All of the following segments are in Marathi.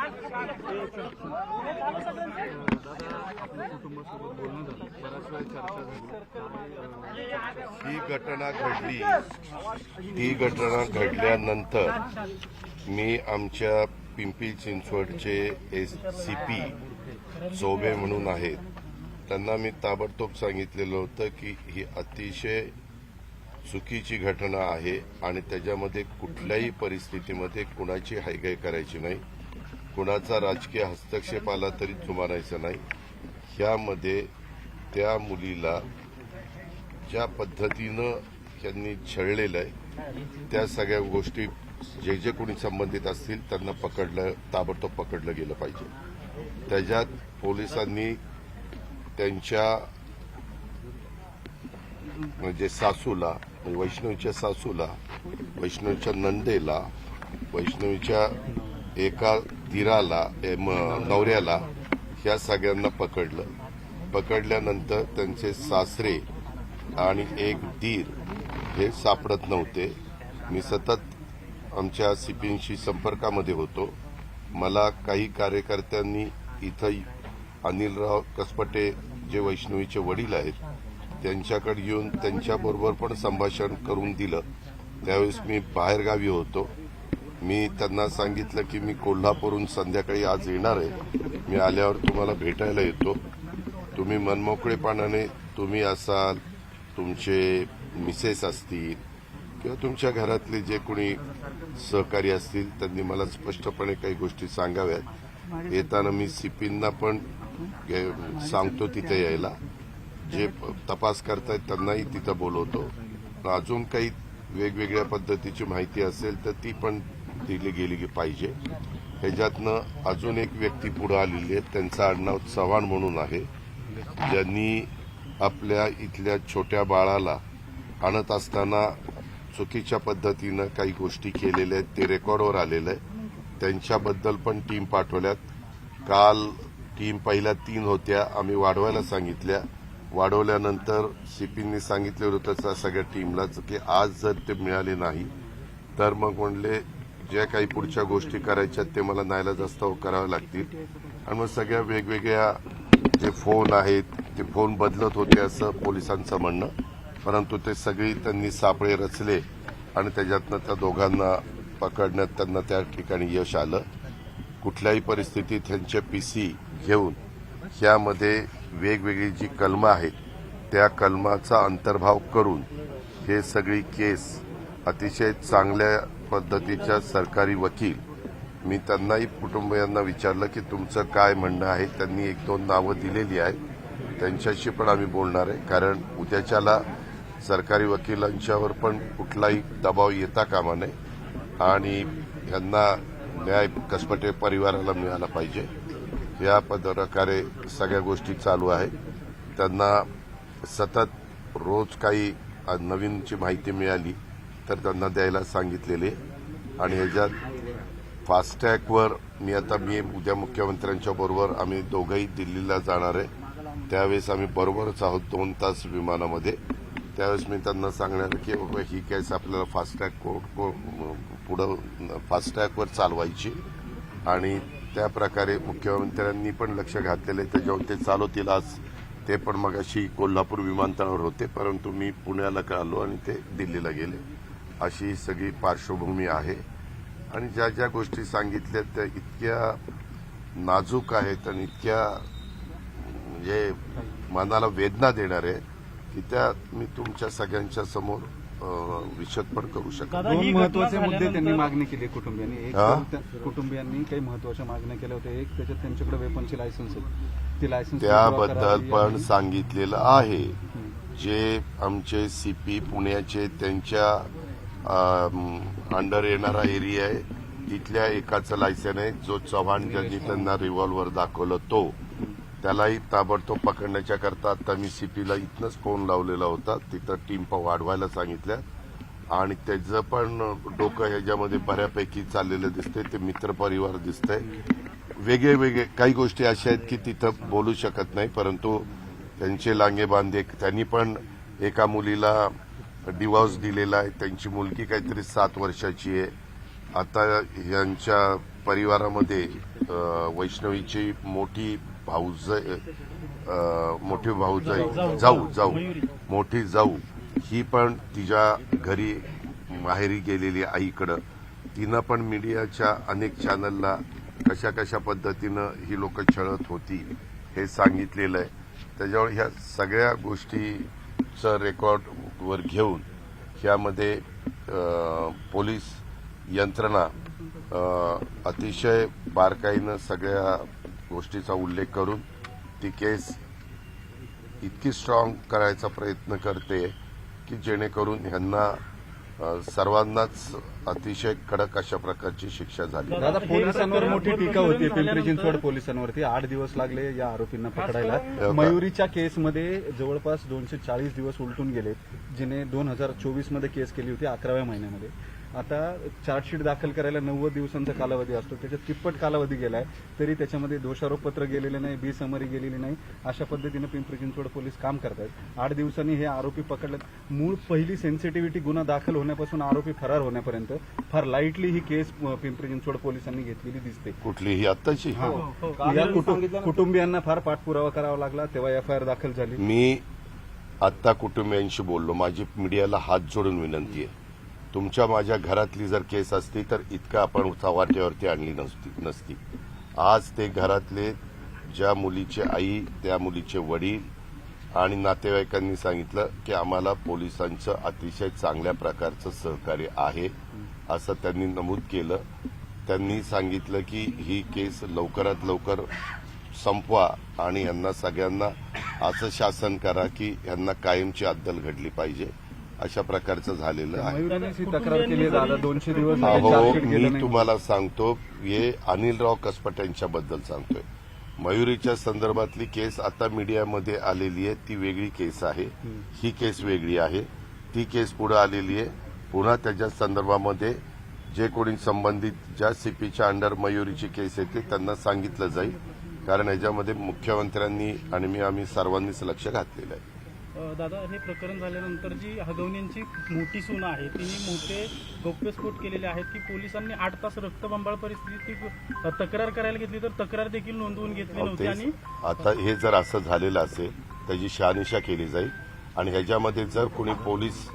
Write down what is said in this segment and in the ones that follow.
ही घटना घडल्यानंतर मी आमच्या पिंपरी चिंचवडचे CP चौबे म्हणून आहेत त्यांना मी ताबडतोब सांगितलेलं होतं की ही अतिशय चुकीची घटना आहे आणि त्याच्यामध्ये कुठल्याही परिस्थितीमध्ये कुणाची हायगाय करायची नाही, कुणाचा राजकीय हस्तक्षेप आला तरी जुमानायचा नाही। ह्यामध्ये त्या मुलीला ज्या पद्धतीनं त्यांनी छळलेलं आहे त्या सगळ्या गोष्टी जे कोणी संबंधित असतील त्यांना ताबडतोब पकडलं गेलं पाहिजे। त्याच्यात पोलिसांनी त्यांच्या म्हणजे सासूला, वैष्णवीच्या सासूला, वैष्णवीच्या नंदेला, वैष्णवीच्या एका दिराला, नवऱ्याला ह्या सगळ्यांना पकडल्यानंतर त्यांचे सासरे आणि एक दीर हे सापडत नव्हते। मी सतत आमच्या CPंशी संपर्कामध्ये होतो। मला काही कार्यकर्त्यांनी इथं अनिलराव कसपटे जे वैष्णवीचे वडील आहेत त्यांच्याकडे येऊन त्यांच्याबरोबर पण संभाषण करून दिलं। त्यावेळेस मी बाहेरगावी होतो। मी त्यांना सांगितलं की मी कोल्हापूरहून संध्याकाळी आज येणार आहे, मी आल्यावर तुम्हाला भेटायला येतो। तुम्ही मनमोकळेपणाने तुम्ही असाल, तुमचे मिसेस असतील किंवा तुमच्या घरातले जे कोणी सहकारी असतील त्यांनी मला स्पष्टपणे काही गोष्टी सांगाव्यात। येताना मी CPंना पण सांगतो तिथे यायला, जे तपास करतायत त्यांनाही तिथं बोलवतो। अजून काही वेगवेगळ्या पद्धतीची माहिती असेल तर ती पण दिली गेली पाहिजे। ह्याच्यातनं अजून एक व्यक्ती पुढे आलेली आहे, त्यांचं आडनाव चव्हाण म्हणून आहे, ज्यांनी आपल्या इथल्या छोट्या बाळाला आणत असताना चुकीच्या पद्धतीनं काही गोष्टी केलेल्या आहेत, ते रेकॉर्डवर आलेलं आहे। त्यांच्याबद्दल पण टीम पाठवल्यात। काल टीम पहिल्या 3 होत्या, आम्ही वाढवायला सांगितल्या। वाढवल्यानंतर CPंनी सांगितलं होतं त्या सगळ्या टीमलाच की आज जर ते मिळाले नाही तर मग म्हणले ज्या काही पुढच्या गोष्टी करायच्या ते मला नाईलाजास्तव कराव्या लागतील। आणि मग सगळ्या वेगवेगळ्या जे फोन आहेत ते फोन बदलत होते असं पोलिसांचं म्हणणं, परंतु ते सगळी त्यांनी सापळे रचले आणि त्याच्यातनं त्या दोघांना पकडण्यात त्यांना त्या ठिकाणी यश आलं। कुठल्याही परिस्थितीत त्यांचे PC घेऊन ह्यामध्ये वेगवेगळी जी कलमं आहेत त्या कलमाचा अंतर्भाव करून हे सगळी केस अतिशय चांगल्या पद्धतीच्या सरकारी वकील, मी त्यांनाही कुटुंबियांना विचारलं की तुमचं काय म्हणणं आहे। त्यांनी 1-2 नावं दिलेली आहेत, त्यांच्याशी पण आम्ही बोलणार आहे, कारण उद्याच्याला सरकारी वकिलांच्यावर पण कुठलाही दबाव येता कामा नये आणि यांना न्याय कसपटे परिवाराला मिळाला पाहिजे। या प्रकारे सगळ्या गोष्टी चालू आहेत। त्यांना सतत रोज काही नवीनची माहिती मिळाली तर त्यांना द्यायला सांगितलेले। आणि ह्याच्यात फास्टॅगवर मी उद्या मुख्यमंत्र्यांच्या बरोबर आम्ही दोघंही दिल्लीला जाणार आहे, त्यावेळेस आम्ही बरोबरच आहोत 2 तास विमानामध्ये। त्यावेळेस मी त्यांना सांगणार की बाबा ही केस आपल्याला फास्टॅगवर चालवायची आणि त्या प्रकारे मुख्यमंत्र्यांनी पण लक्ष घातलेलं आहे, त्याच्यावर ते चालवतील। आज ते पण मगाशी कोल्हापूर विमानतळावर होते, परंतु मी पुण्याला आलो आणि ते दिल्लीला गेले। अशी सगळी पार्श्वभूमी आहे आणि ज्या ज्या गोष्टी सांगितल्या त्या इतक्या नाजूक आहेत आणि इतक्या म्हणजे मनाला वेदना देणार आहे की त्या मी तुमच्या सगळ्यांच्या समोर विशद पण करू शकतो। 2 महत्वाचे मुद्दे त्यांनी मागणी केली कुटुंबियांनी। एक कुटुंबियांनी काही महत्वाच्या मागण्या केल्या होत्या, एक त्याच्यात त्यांच्याकडे वेपनची लायसन्स आहे, ती लायसन्स त्याबद्दल पण सांगितलेलं आहे। जे आमचे CP पुण्याचे त्यांच्या अंडर येणारा एरिया आहे तिथल्या एकाचं लायसन आहे, जो चव्हाण ज्यांनी त्यांना रिव्हॉल्वर दाखवलं तो, त्यालाही ताबडतोब पकडण्याच्या करता आता मी CPला इथनच फोन लावलेला होता, तिथं टीम वाढवायला सांगितल्या आणि त्याचं पण डोकं ह्याच्यामध्ये बऱ्यापैकी चाललेलं दिसतंय। ते मित्रपरिवार दिसतंय, वेगळे काही गोष्टी अशा आहेत की तिथं बोलू शकत नाही, परंतु त्यांचे लांगे बांधे, त्यांनी पण एका मुलीला डिवोर्स दिलेला आहे, त्यांची मुलगी काहीतरी 7 वर्षाची आहे। आता यांच्या परिवारामध्ये वैष्णवीची मोठी जाऊ ही पण तिच्या घरी माहेरी गेलेली आईकडं तिनं पण मीडियाच्या अनेक चॅनलला कशा कशा पद्धतीनं ही लोक छळत होती हे सांगितलेलं आहे. त्याच्यावर ह्या सगळ्या गोष्टीचं रेकॉर्डवर घेऊन ह्यामध्ये पोलीस यंत्रणा अतिशय बारकाईनं सगळ्या गोष्टीचा उल्लेख करून ती केस इतकी स्ट्रॉंग करायचा प्रयत्न करते की जेणेकरून ह्यांना सर्वांनाच अतिशय कडक अशा प्रकारची शिक्षा झाली. दादा, पोलिसांवर मोठी टीका होती पिंपरी चिंचवड पोलिसांवरती. 8 दिवस लागले या आरोपींना पकडायला. मयुरीच्या केसमध्ये जवळपास 240 दिवस उलटून गेले, जिने 2024 मध्ये केस केली होती 11व्या महिन्यामध्ये. आता चार्जशीट दाखल करायला 90 दिवसांचा कालावधी असतो, त्याच्यात तिप्पट कालावधी गेलाय तरी त्याच्यामध्ये दोषारोपपत्र गेलेले नाही, बी समरी गेलेली नाही. अशा पद्धतीनं पिंपरी चिंचवड पोलीस काम करतायत. 8 दिवसांनी हे आरोपी पकडलेत. मूळ पहिली सेन्सिटिव्हिटी गुन्हा दाखल होण्यापासून आरोपी फरार होण्यापर्यंत फार लाईटली ही केस पिंपरी चिंचवड पोलिसांनी घेतलेली दिसते. कुठलीही आत्ताची या कुटुंबियांना फार पाठपुरावा करावा लागला, तेव्हा एफआयआर दाखल झाली. मी आत्ता कुटुंबियांशी बोललो. माझी मीडियाला हात जोडून विनंती आहे, तुमच्या माझ्या घरातली जर केस असती तर इतकं आपण वाटेवरती आणली नसती. आज ते घरातले ज्या मुलीचे आई, त्या मुलीचे वडील आणि नातेवाईकांनी सांगितलं की आम्हाला पोलिसांचं अतिशय चांगल्या प्रकारचं सहकार्य आहे असं त्यांनी नमूद केलं. त्यांनी सांगितलं की ही केस लवकरात लवकर संपवा आणि यांना सगळ्यांना असं शासन करा की यांना कायमची अद्दल घडली पाहिजे. अशा प्रकारचं झालेलं आहे. मयुरीने तक्रार केली दादा, 200 दिवस हो, मी तुम्हाला सांगतो, हे अनिलराव कसपट्यांच्याबद्दल सांगतोय. मयुरीच्या संदर्भातली केस आता मीडियामध्ये आलेली आहे, ती वेगळी केस आहे. ही केस वेगळी आहे. ती केस पुढे आलेली आहे. पुन्हा त्याच्या संदर्भामध्ये जे कोणी संबंधित ज्या सीपीच्या अंडर मयुरीची केस येते त्यांना सांगितलं जाईल, कारण याच्यामध्ये मुख्यमंत्र्यांनी आणि आम्ही सर्वांनीच लक्ष घातलेलं आहे. दादा, हे प्रकरण झाल्यानंतर जी हगवण्यांची मोठी सून आहे तिने मोठे गौप्यस्फोट केलेले आहेत की पोलिसांनी 8 तास रक्तबंबाळ परिस्थितीत तक्रार करायला घेतली तर तक्रार देखील नोंदवून घेतली नव्हती. आणि आता हे जर असं झालेलं असेल त्याची शहानिशा केली जाईल आणि ह्याच्यामध्ये जर कोणी पोलीस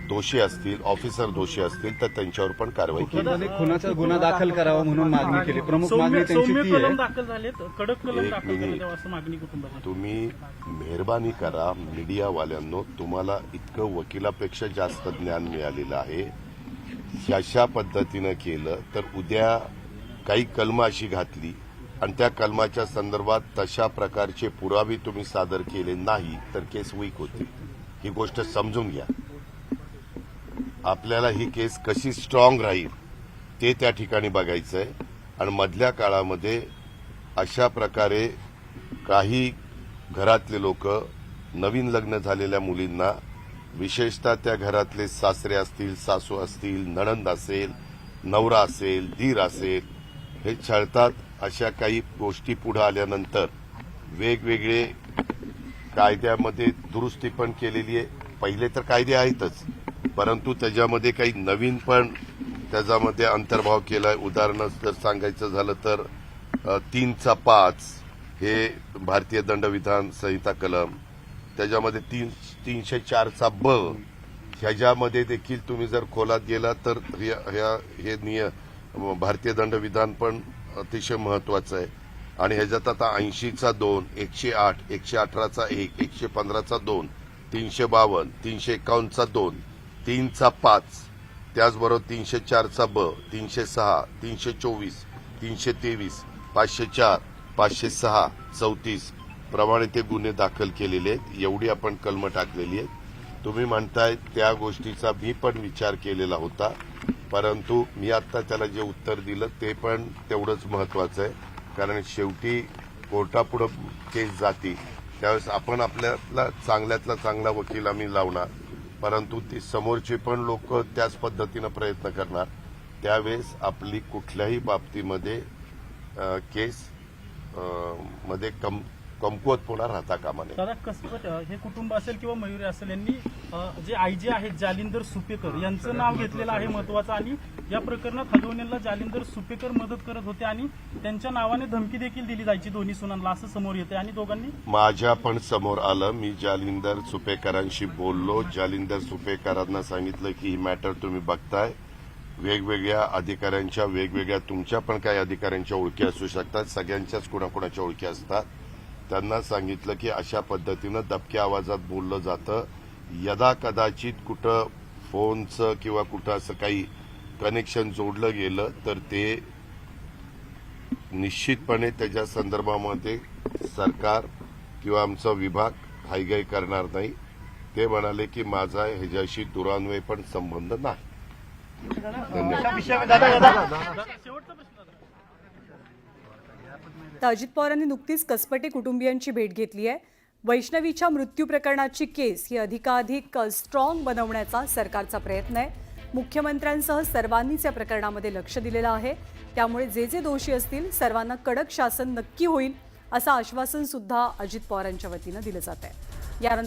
दोषी असतील, ऑफिसर दोषी असतील तर त्यांच्यावर पण कारवाई केली. खुनाचा गुन्हा दाखल करावा म्हणून मागणी केली. प्रमुख मागणी त्यांची सौम्य ती कलम आहे. दाखल झालेत, कडक कलम दाखल करण्यात यावं असं मागणी कुटुंबाची. तुम्ही मेहरबानी करा मीडियावाल्यांनो, तुम्हाला इतकं वकिलापेक्षा जास्त ज्ञान मिळालेलं आहे. अशा पद्धतीनं केलं तर उद्या काही कलमं अशी घातली आणि त्या कलमाच्या संदर्भात तशा प्रकारचे पुरावे तुम्ही सादर केले नाही तर केस वीक होते. ही गोष्ट समजून घ्या. आपल्याला ही केस कशी स्ट्रॉंग राहील ते त्या ठिकाणी बघायचं आहे. आणि मधल्या काळामध्ये अशा प्रकारे काही घरातले लोक नवीन लग्न झालेल्या मुलींना, विशेषतः त्या घरातले सासरे असतील, सासू असतील, नणंद असेल, नवरा असेल, दीर असेल, हे छळतात. अशा काही गोष्टी पुढे आल्यानंतर वेगवेगळे कायद्यामध्ये दुरुस्ती पण केलेली आहे. पहिले तर कायदे आहेतच, परंतु त्याच्यामध्ये काही नवीन पण त्याच्यामध्ये अंतर्भाव केलाय. उदाहरण जर सांगायचं झालं तर 3(5) हे भारतीय दंडविधान संहिता कलम, त्याच्यामध्ये 304(ब) ह्याच्यामध्ये देखील तुम्ही जर खोलात गेला तर हे भारतीय दंडविधान पण अतिशय महत्वाचं आहे. आणि ह्याच्यात आता 80(2), 108, 118(1), 115(2), 352, 351(2), 3(5), त्याचबरोबर 304(ब), 306, 324, 323, 504, 506, 34 प्रमाणे ते गुन्हे दाखल केलेले आहेत. एवढी आपण कलमं टाकलेली आहेत. तुम्ही म्हणताय त्या गोष्टीचा मी पण विचार केलेला होता, परंतु मी आता त्याला जे उत्तर दिलं ते पण तेवढंच महत्वाचं आहे. कारण शेवटी कोर्टापुढं केस जाती त्यावेळेस आपण आपल्याला चांगल्यातला चांगला वकील आम्ही लावणार, परंतु ती समोरचे पण लोक त्याच पद्धतीनं प्रयत्न करणार. त्यावेळेस आपली कुठल्याही बाबतीमध्ये केस मध्ये कमकुवतपणा राहता कामा नये. दादा कसपट हे कुटुंब असेल किंवा मयुरी असेल यांनी जे आयजी आहेत जालिंदर सुपेकर यांचं नाव घेतलेलं आहे महत्वाचं, आणि या प्रकरणात हगवणेला जालिंदर सुपेकर मदत करत होते आणि त्यांच्या नावाने धमकी देखील दिली जायची दोन्ही सुनांना, असं समोर येते. आणि दोघांनी माझ्या पण समोर आलं, मी जालिंदर सुपेकरांशी बोललो. जालिंदर सुपेकरांना सांगितलं की ही मॅटर तुम्ही बघताय, वेगवेगळ्या अधिकाऱ्यांच्या वेगवेगळ्या तुमच्या पण काही अधिकाऱ्यांच्या ओळखी असू शकतात, सगळ्यांच्याच कुणाकुणाच्या ओळखी असतात. त्यांना सांगितलं की अशा पद्धतीनं दबक्या आवाजात बोललं जातं, यदा कदाचित कुठं फोनचं किंवा कुठं असं काही कनेक्शन जोडलं गेलं तर ते निश्चितपणे त्याच्या संदर्भामध्ये सरकार किंवा आमचा विभाग हायगाई करणार नाही. ते म्हणाले की माझा ह्याच्याशी दुरान्वय पण संबंध नाही. शेवटचा प्रश्न. तर अजित पवारांनी नुकतीच कसपटे कुटुंबियांची भेट घेतली आहे. वैष्णवीच्या मृत्यू प्रकरणाची केस ही अधिकाधिक स्ट्रॉंग बनवण्याचा सरकारचा प्रयत्न आहे. मुख्यमंत्र्यांसह सर्वांनीच या प्रकरणामध्ये लक्ष दिलेलं आहे. त्यामुळे जे जे दोषी असतील सर्वांना कडक शासन नक्की होईल असं आश्वासन सुद्धा अजित पवारांच्या वतीनं दिलं जात आहे. यानंतर